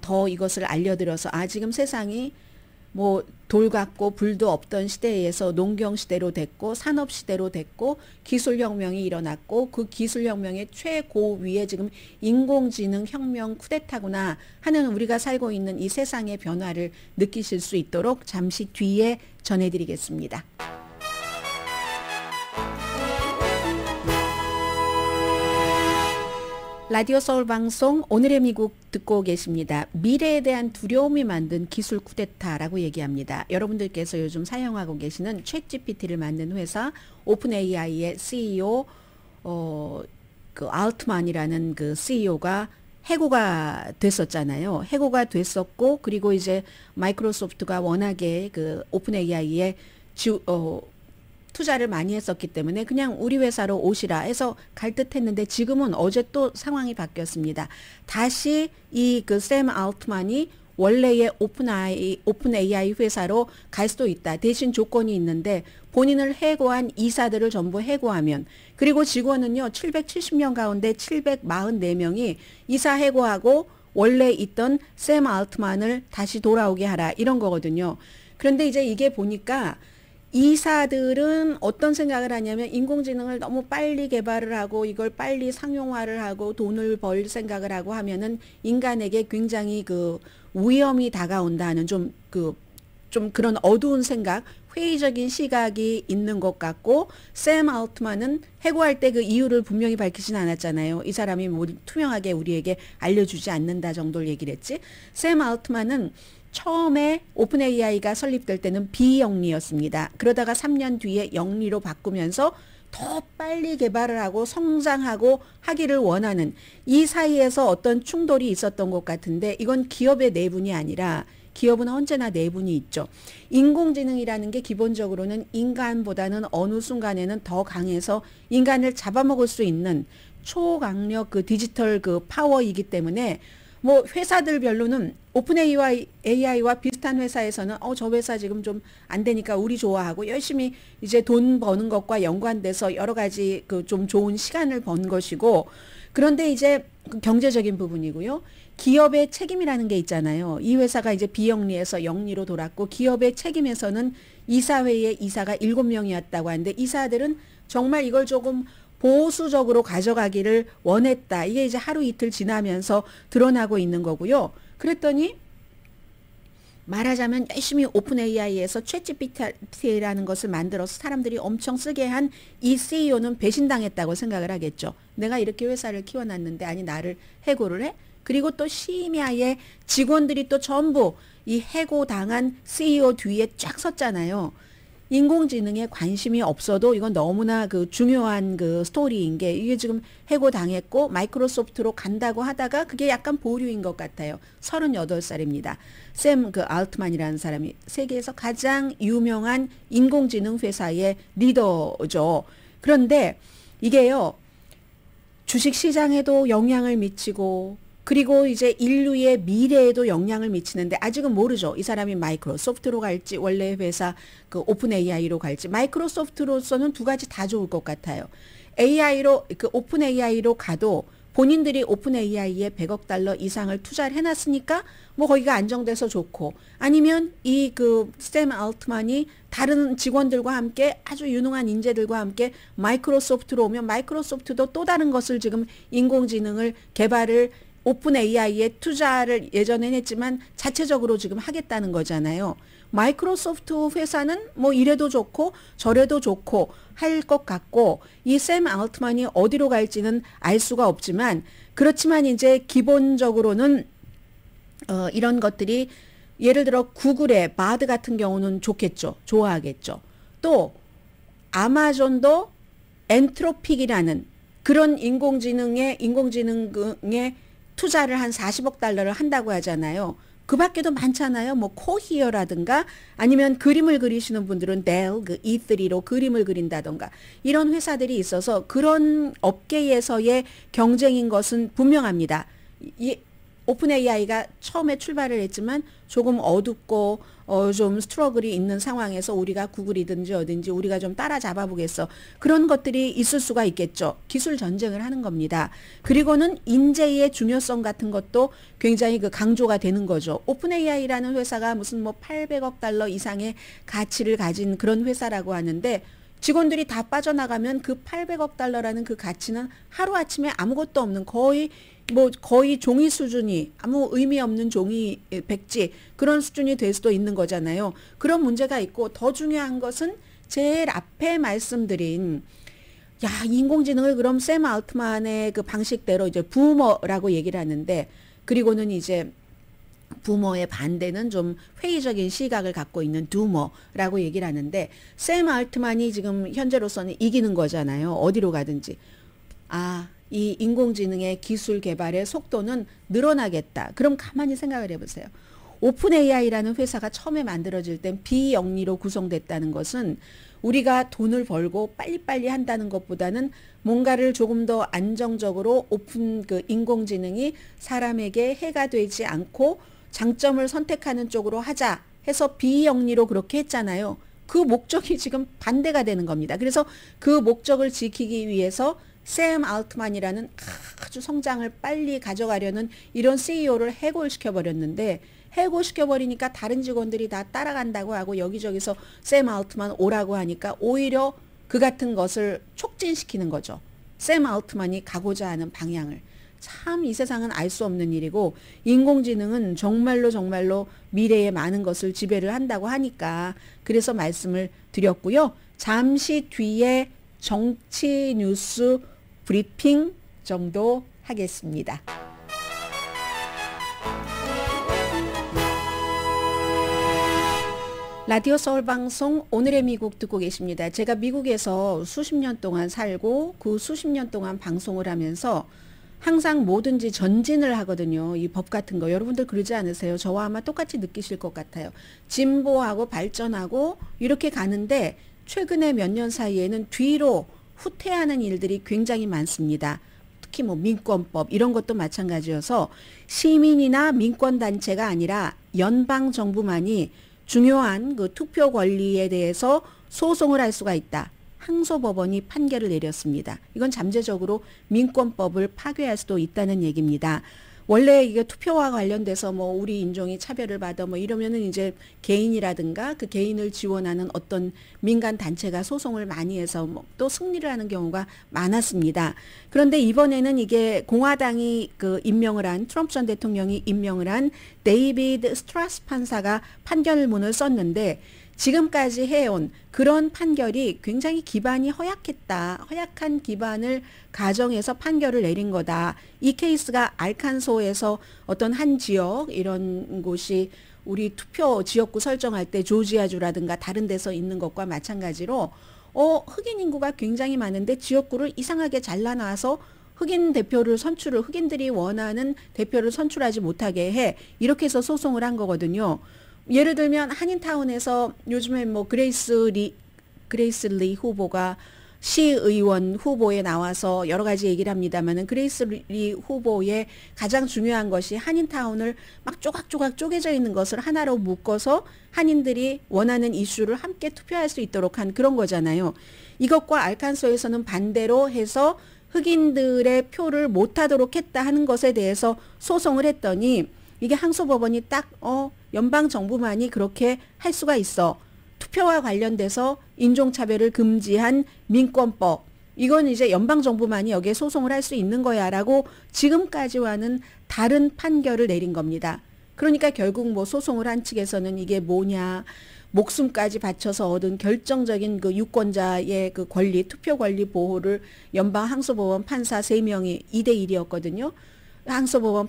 더 이것을 알려드려서 지금 세상이 뭐 돌 같고 불도 없던 시대에서 농경 시대로 됐고 산업 시대로 됐고 기술 혁명이 일어났고 그 기술 혁명의 최고위에 지금 인공지능 혁명 쿠데타구나 하는 우리가 살고 있는 이 세상의 변화를 느끼실 수 있도록 잠시 뒤에 전해드리겠습니다. 라디오 서울 방송 오늘의 미국 듣고 계십니다. 미래에 대한 두려움이 만든 기술 쿠데타라고 얘기합니다. 여러분들께서 요즘 사용하고 계시는 챗GPT를 만든 회사 오픈 AI의 CEO 그 알트만이라는 그 CEO가 해고가 됐었잖아요. 해고가 됐었고 그리고 이제 마이크로소프트가 워낙에 그 오픈 AI에 투자를 많이 했었기 때문에 그냥 우리 회사로 오시라 해서 갈 듯 했는데 지금은 어제 또 상황이 바뀌었습니다. 다시 이 그 샘 알트만이 원래의 오픈 AI 회사로 갈 수도 있다. 대신 조건이 있는데 본인을 해고한 이사들을 전부 해고하면 그리고 직원은요 770명 가운데 744명이 이사 해고하고 원래 있던 샘 알트만을 다시 돌아오게 하라 이런 거거든요. 그런데 이제 이게 보니까 이사들은 어떤 생각을 하냐면 인공지능을 너무 빨리 개발을 하고 이걸 빨리 상용화를 하고 돈을 벌 생각을 하고 하면은 인간에게 굉장히 그 위험이 다가온다는 좀 그런 어두운 생각, 회의적인 시각이 있는 것 같고, 샘 알트만은 해고할 때 그 이유를 분명히 밝히진 않았잖아요. 이 사람이 뭐 투명하게 우리에게 알려주지 않는다 정도를 얘기를 했지. 샘 알트만은 처음에 오픈 AI가 설립될 때는 비영리였습니다. 그러다가 3년 뒤에 영리로 바꾸면서 더 빨리 개발을 하고 성장하고 하기를 원하는 이 사이에서 어떤 충돌이 있었던 것 같은데, 이건 기업의 내분이 아니라 기업은 언제나 내분이 있죠. 인공지능이라는 게 기본적으로는 인간보다는 어느 순간에는 더 강해서 인간을 잡아먹을 수 있는 초강력 그 디지털 그 파워이기 때문에 뭐 회사들별로는 오픈 AI와 비슷한 회사에서는 저 회사 지금 좀 안 되니까 우리 좋아하고 열심히 이제 돈 버는 것과 연관돼서 여러 가지 그 좀 좋은 시간을 번 것이고, 그런데 이제 그 경제적인 부분이고요. 기업의 책임이라는 게 있잖아요. 이 회사가 이제 비영리에서 영리로 돌았고, 기업의 책임에서는 이사회의 이사가 7명이었다고 하는데, 이사들은 정말 이걸 조금 보수적으로 가져가기를 원했다. 이게 이제 하루 이틀 지나면서 드러나고 있는 거고요. 그랬더니 말하자면 열심히 오픈 AI에서 챗GPT라는 것을 만들어서 사람들이 엄청 쓰게 한 이 CEO는 배신당했다고 생각을 하겠죠. 내가 이렇게 회사를 키워놨는데 아니 나를 해고를 해? 그리고 또 심야에 직원들이 또 전부 이 해고당한 CEO 뒤에 쫙 섰잖아요. 인공지능에 관심이 없어도 이건 너무나 그 중요한 그 스토리인 게, 이게 지금 해고당했고 마이크로소프트로 간다고 하다가 그게 약간 보류인 것 같아요. 38살입니다. 샘 그 알트만이라는 사람이 세계에서 가장 유명한 인공지능 회사의 리더죠. 그런데 이게요, 주식시장에도 영향을 미치고 그리고 이제 인류의 미래에도 영향을 미치는데 아직은 모르죠. 이 사람이 마이크로소프트로 갈지 원래 회사 그 오픈 AI로 갈지. 마이크로소프트로서는 두 가지 다 좋을 것 같아요. AI로 그 오픈 AI로 가도 본인들이 오픈 AI에 100억 달러 이상을 투자를 해놨으니까 뭐 거기가 안정돼서 좋고, 아니면 이 그 샘 알트만이 다른 직원들과 함께 아주 유능한 인재들과 함께 마이크로소프트로 오면 마이크로소프트도 또 다른 것을 지금 인공지능을 개발을 오픈 AI에 투자를 예전엔 했지만 자체적으로 지금 하겠다는 거잖아요. 마이크로소프트 회사는 뭐 이래도 좋고 저래도 좋고 할 것 같고, 이 샘 알트만이 어디로 갈지는 알 수가 없지만, 그렇지만 이제 기본적으로는 이런 것들이 예를 들어 구글의 바드 같은 경우는 좋겠죠. 좋아하겠죠. 또 아마존도 엔트로픽이라는 그런 인공지능에 투자를 한 40억 달러를 한다고 하잖아요. 그 밖에도 많잖아요. 뭐 코히어라든가 아니면 그림을 그리시는 분들은 델, 그 E3로 그림을 그린다던가 이런 회사들이 있어서 그런 업계에서의 경쟁인 것은 분명합니다. 이 오픈 AI가 처음에 출발을 했지만 조금 어둡고 좀 스트러글이 있는 상황에서 우리가 구글이든지 어딘지 우리가 좀 따라잡아 보겠어. 그런 것들이 있을 수가 있겠죠. 기술 전쟁을 하는 겁니다. 그리고는 인재의 중요성 같은 것도 굉장히 그 강조가 되는 거죠. 오픈 AI라는 회사가 무슨 뭐 800억 달러 이상의 가치를 가진 그런 회사라고 하는데, 직원들이 다 빠져나가면 그 800억 달러라는 그 가치는 하루아침에 아무것도 없는 거의 종이 수준이 아무 의미 없는 종이 백지 그런 수준이 될 수도 있는 거잖아요. 그런 문제가 있고, 더 중요한 것은 제일 앞에 말씀드린 인공지능을 그럼 샘 알트만의 그 방식대로 이제 부머라고 얘기를 하는데, 그리고는 이제 부모의 반대는 좀 회의적인 시각을 갖고 있는 두머라고 얘기를 하는데, 샘 알트만이 지금 현재로서는 이기는 거잖아요. 어디로 가든지. 이 인공지능의 기술 개발의 속도는 늘어나겠다. 그럼 가만히 생각을 해보세요. 오픈 AI라는 회사가 처음에 만들어질 땐 비영리로 구성됐다는 것은 우리가 돈을 벌고 빨리빨리 한다는 것보다는 뭔가를 조금 더 안정적으로 오픈 그 인공지능이 사람에게 해가 되지 않고 장점을 선택하는 쪽으로 하자 해서 비영리로 그렇게 했잖아요. 그 목적이 지금 반대가 되는 겁니다. 그래서 그 목적을 지키기 위해서 샘 알트만이라는 아주 성장을 빨리 가져가려는 이런 CEO를 해고를 시켜버렸는데, 해고시켜버리니까 다른 직원들이 다 따라간다고 하고 여기저기서 샘 알트만 오라고 하니까 오히려 그 같은 것을 촉진시키는 거죠. 샘 알트만이 가고자 하는 방향을. 참 이 세상은 알 수 없는 일이고 인공지능은 정말로 미래에 많은 것을 지배를 한다고 하니까 그래서 말씀을 드렸고요. 잠시 뒤에 정치 뉴스 브리핑 정도 하겠습니다. 라디오 서울 방송 오늘의 미국 듣고 계십니다. 제가 미국에서 수십 년 동안 살고 그 수십 년 동안 방송을 하면서 항상 뭐든지 전진을 하거든요. 이 법 같은 거. 여러분들 그러지 않으세요? 저와 아마 똑같이 느끼실 것 같아요. 진보하고 발전하고 이렇게 가는데 최근에 몇 년 사이에는 뒤로 후퇴하는 일들이 굉장히 많습니다. 특히 뭐 민권법 이런 것도 마찬가지여서 시민이나 민권단체가 아니라 연방정부만이 중요한 그 투표 권리에 대해서 소송을 할 수가 있다. 항소법원이 판결을 내렸습니다. 이건 잠재적으로 민권법을 파괴할 수도 있다는 얘기입니다. 원래 이게 투표와 관련돼서 뭐 우리 인종이 차별을 받아 뭐 이러면은 이제 개인이라든가 그 개인을 지원하는 어떤 민간 단체가 소송을 많이 해서 뭐 또 승리를 하는 경우가 많았습니다. 그런데 이번에는 이게 공화당이 그 임명을 한 트럼프 전 대통령이 임명을 한 데이비드 스트라스 판사가 판결문을 썼는데 지금까지 해온 그런 판결이 굉장히 기반이 허약했다. 허약한 기반을 가정해서 판결을 내린 거다. 이 케이스가 알칸소에서 어떤 한 지역 이런 곳이 우리 투표 지역구 설정할 때 조지아주라든가 다른 데서 있는 것과 마찬가지로 흑인 인구가 굉장히 많은데 지역구를 이상하게 잘라놔서 흑인 대표를 흑인들이 원하는 대표를 선출하지 못하게 해. 이렇게 해서 소송을 한 거거든요. 예를 들면 한인타운에서 요즘에 뭐 그레이스 리 후보가 시의원 후보에 나와서 여러 가지 얘기를 합니다만은 그레이스 리 후보의 가장 중요한 것이 한인타운을 막 조각조각 쪼개져 있는 것을 하나로 묶어서 한인들이 원하는 이슈를 함께 투표할 수 있도록 한 그런 거잖아요. 이것과 알칸소에서는 반대로 해서 흑인들의 표를 못하도록 했다 하는 것에 대해서 소송을 했더니 이게 항소법원이 딱 연방정부만이 그렇게 할 수가 있어. 투표와 관련돼서 인종차별을 금지한 민권법. 이건 이제 연방정부만이 여기에 소송을 할 수 있는 거야 라고 지금까지와는 다른 판결을 내린 겁니다. 그러니까 결국 뭐 소송을 한 측에서는 이게 뭐냐. 목숨까지 바쳐서 얻은 결정적인 그 유권자의 그 권리, 투표 권리 보호를 연방항소법원 판사 3명이 2대1이었거든요. 항소법원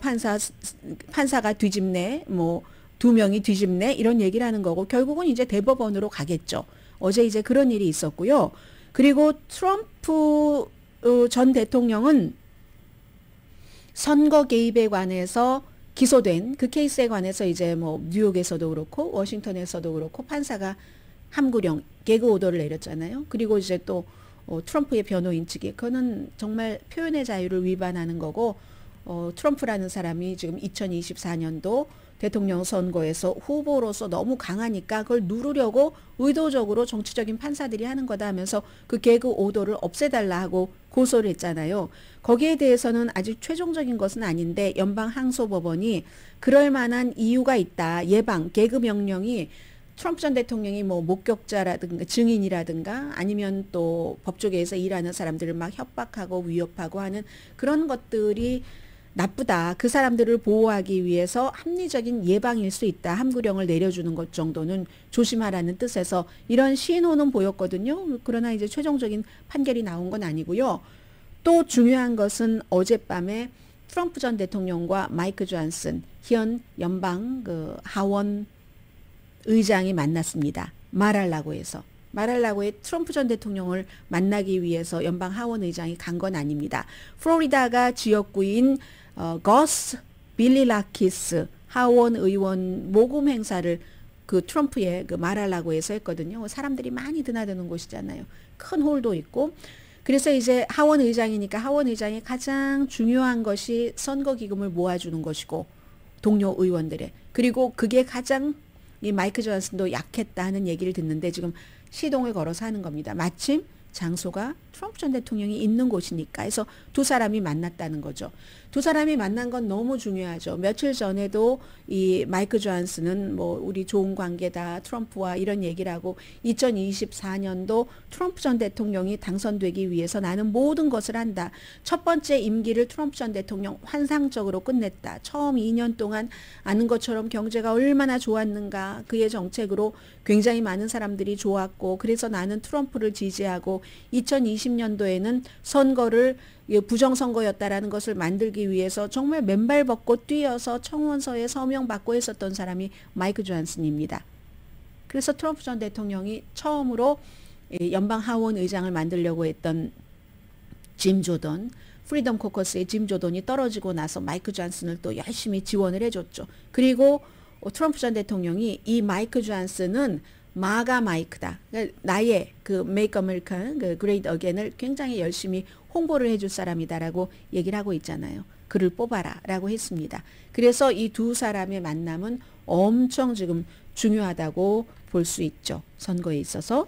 판사가 뒤집네, 뭐 2명이 뒤집네 이런 얘기를 하는 거고 결국은 이제 대법원으로 가겠죠. 어제 이제 그런 일이 있었고요. 그리고 트럼프 전 대통령은 선거 개입에 관해서 기소된 그 케이스에 관해서 이제 뭐 뉴욕에서도 그렇고 워싱턴에서도 그렇고 판사가 함구령 개그 오더를 내렸잖아요. 그리고 이제 또 트럼프의 변호인 측이 그거는 정말 표현의 자유를 위반하는 거고 트럼프라는 사람이 지금 2024년도 대통령 선거에서 후보로서 너무 강하니까 그걸 누르려고 의도적으로 정치적인 판사들이 하는 거다 하면서 그 개그 오더를 없애달라 하고 고소를 했잖아요. 거기에 대해서는 아직 최종적인 것은 아닌데 연방항소법원이 그럴 만한 이유가 있다. 예방, 개그 명령이 트럼프 전 대통령이 뭐 목격자라든가 증인이라든가 아니면 또 법조계에서 일하는 사람들을 막 협박하고 위협하고 하는 그런 것들이 나쁘다. 그 사람들을 보호하기 위해서 합리적인 예방일 수 있다. 함구령을 내려주는 것 정도는 조심하라는 뜻에서 이런 신호는 보였거든요. 그러나 이제 최종적인 판결이 나온 건 아니고요. 또 중요한 것은 어젯밤에 트럼프 전 대통령과 마이크 존슨 현 연방 그 하원 의장이 만났습니다. 마랄라고에서. 마랄라고의 트럼프 전 대통령을 만나기 위해서 연방 하원 의장이 간 건 아닙니다. 플로리다가 지역구인 거스 빌리라키스 하원 의원 모금 행사를 그 트럼프의 그 마랄라고에서 했거든요. 사람들이 많이 드나드는 곳이잖아요. 큰 홀도 있고. 그래서 이제 하원 의장이니까 하원 의장의 가장 중요한 것이 선거 기금을 모아주는 것이고 동료 의원들의 그리고 그게 가장 이 마이크 존슨도 약했다 하는 얘기를 듣는데 지금 시동을 걸어서 하는 겁니다. 마침 장소가 트럼프 전 대통령이 있는 곳이니까 해서 두 사람이 만났다는 거죠. 두 사람이 만난 건 너무 중요하죠. 며칠 전에도 이 마이크 존슨은 뭐 우리 좋은 관계다 트럼프와 이런 얘기를 하고 2024년도 트럼프 전 대통령이 당선되기 위해서 나는 모든 것을 한다. 첫 번째 임기를 트럼프 전 대통령 환상적으로 끝냈다. 처음 2년 동안 아는 것처럼 경제가 얼마나 좋았는가. 그의 정책으로 굉장히 많은 사람들이 좋았고 그래서 나는 트럼프를 지지하고 2020년도에는 선거를 부정선거였다라는 것을 만들기 위해서 정말 맨발 벗고 뛰어서 청원서에 서명 받고 했었던 사람이 마이크 존슨입니다. 그래서 트럼프 전 대통령이 처음으로 연방 하원 의장을 만들려고 했던 짐 조던, 프리덤 코커스의 짐 조던이 떨어지고 나서 마이크 존슨을 또 열심히 지원을 해줬죠. 그리고 트럼프 전 대통령이 이 마이크 존슨은 마가 마이크다. 나의 그 Make America Great Again을 굉장히 열심히 홍보를 해줄 사람이다라고 얘기를 하고 있잖아요. 그를 뽑아라 라고 했습니다. 그래서 이 두 사람의 만남은 엄청 지금 중요하다고 볼 수 있죠. 선거에 있어서.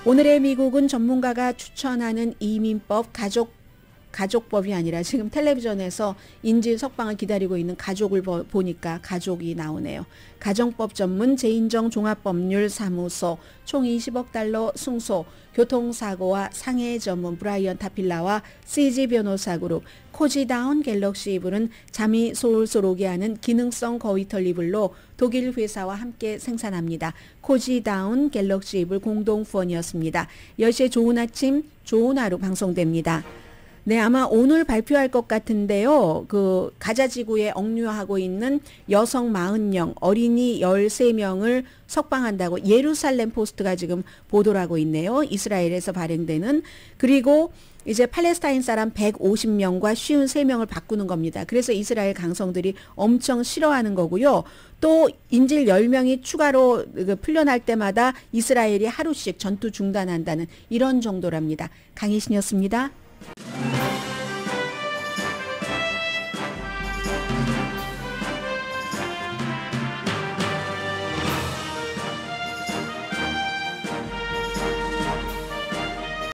오늘의 미국은 전문가가 추천하는 이민법 가족법이 아니라 지금 텔레비전에서 인질 석방을 기다리고 있는 가족을 보니까 가족이 나오네요. 가정법 전문 재인정 종합법률사무소 총 20억 달러 승소, 교통사고와 상해 전문 브라이언 타필라와 CG 변호사 그룹, 코지다운 갤럭시 이불은 잠이 솔솔 오게 하는 기능성 거위털 이불로 독일 회사와 함께 생산합니다. 코지다운 갤럭시 이불 공동 후원이었습니다. 10시에 좋은 아침, 좋은 하루 방송됩니다. 네, 아마 오늘 발표할 것 같은데요. 그 가자지구에 억류하고 있는 여성 40명, 어린이 13명을 석방한다고 예루살렘 포스트가 지금 보도를 하고 있네요. 이스라엘에서 발행되는. 그리고 이제 팔레스타인 사람 150명과 53명을 바꾸는 겁니다. 그래서 이스라엘 강성들이 엄청 싫어하는 거고요. 또 인질 10명이 추가로 풀려날 때마다 이스라엘이 하루씩 전투 중단한다는 이런 정도랍니다. 강희신이었습니다.